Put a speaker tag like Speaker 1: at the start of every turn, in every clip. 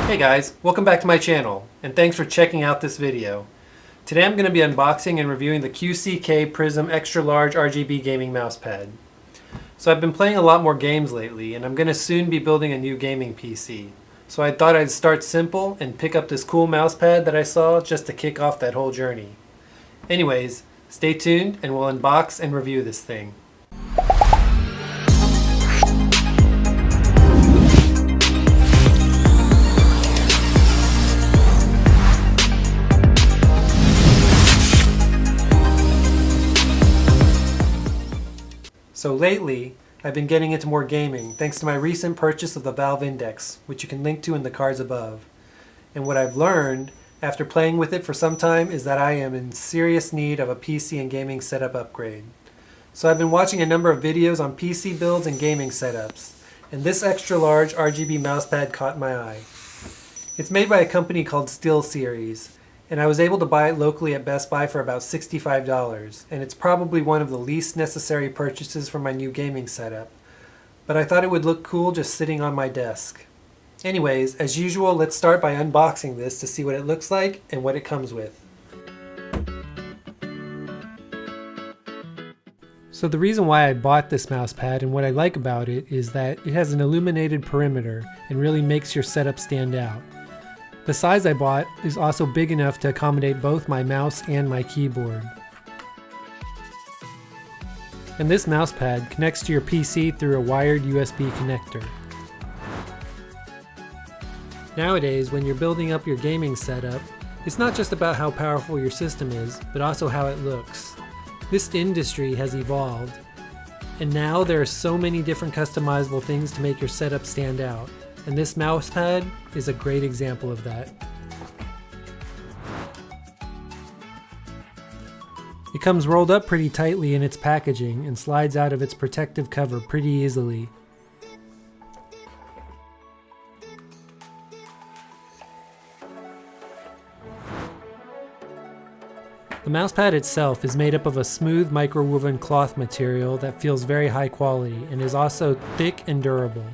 Speaker 1: Hey guys, welcome back to my channel, and thanks for checking out this video. Today I'm going to be unboxing and reviewing the QCK PRISM Extra Large RGB Gaming Mousepad. So I've been playing a lot more games lately, and I'm going to soon be building a new gaming PC. So I thought I'd start simple and pick up this cool mousepad that I saw just to kick off that whole journey. Anyways, stay tuned and we'll unbox and review this thing. So lately, I've been getting into more gaming thanks to my recent purchase of the Valve Index, which you can link to in the cards above. And what I've learned after playing with it for some time is that I am in serious need of a PC and gaming setup upgrade. So I've been watching a number of videos on PC builds and gaming setups, and this extra large RGB mousepad caught my eye. It's made by a company called SteelSeries, and I was able to buy it locally at Best Buy for about $65, and it's probably one of the least necessary purchases for my new gaming setup. But I thought it would look cool just sitting on my desk. Anyways, as usual, let's start by unboxing this to see what it looks like and what it comes with. So the reason why I bought this mousepad and what I like about it is that it has an illuminated perimeter and really makes your setup stand out. The size I bought is also big enough to accommodate both my mouse and my keyboard. And this mousepad connects to your PC through a wired USB connector. Nowadays, when you're building up your gaming setup, it's not just about how powerful your system is, but also how it looks. This industry has evolved, and now there are so many different customizable things to make your setup stand out. And this mousepad is a great example of that. It comes rolled up pretty tightly in its packaging and slides out of its protective cover pretty easily. The mousepad itself is made up of a smooth microwoven cloth material that feels very high quality and is also thick and durable.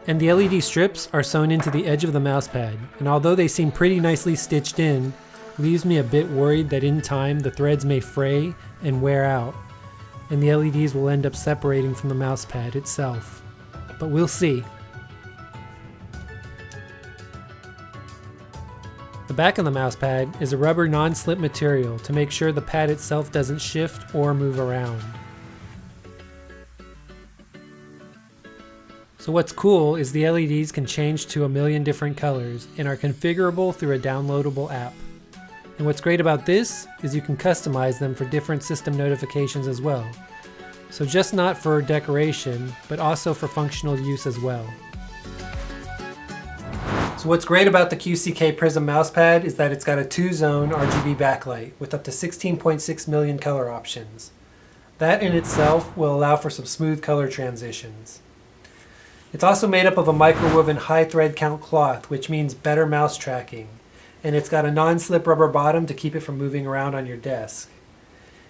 Speaker 1: And the LED strips are sewn into the edge of the mousepad, and although they seem pretty nicely stitched in, it leaves me a bit worried that in time the threads may fray and wear out, and the LEDs will end up separating from the mousepad itself. But we'll see. The back of the mousepad is a rubber non-slip material to make sure the pad itself doesn't shift or move around. So what's cool is the LEDs can change to a million different colors and are configurable through a downloadable app. And what's great about this is you can customize them for different system notifications as well. So just not for decoration, but also for functional use as well. So what's great about the QCK PRISM mousepad is that it's got a 2-zone RGB backlight with up to 16.6 million color options. That in itself will allow for some smooth color transitions. It's also made up of a microwoven high thread count cloth, which means better mouse tracking. And it's got a non-slip rubber bottom to keep it from moving around on your desk.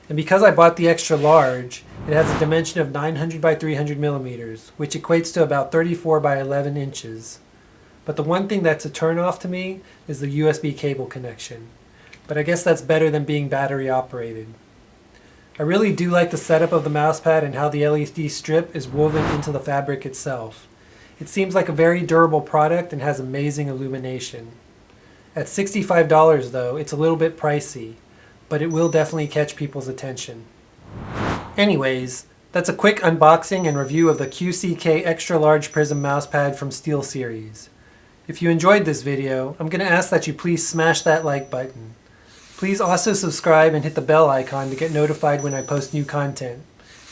Speaker 1: And because I bought the extra large, it has a dimension of 900 by 300 millimeters, which equates to about 34 by 11 inches. But the one thing that's a turn-off to me is the USB cable connection. But I guess that's better than being battery operated. I really do like the setup of the mousepad and how the LED strip is woven into the fabric itself. It seems like a very durable product and has amazing illumination. At $65 though, it's a little bit pricey, but it will definitely catch people's attention. Anyways, that's a quick unboxing and review of the QCK Extra Large Prism Mousepad from SteelSeries. If you enjoyed this video, I'm going to ask that you please smash that like button. Please also subscribe and hit the bell icon to get notified when I post new content,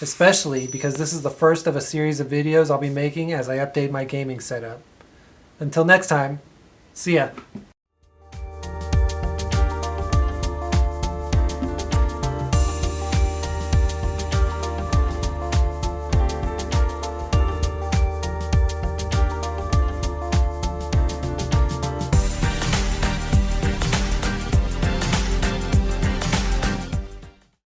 Speaker 1: especially because this is the first of a series of videos I'll be making as I update my gaming setup. Until next time, see ya!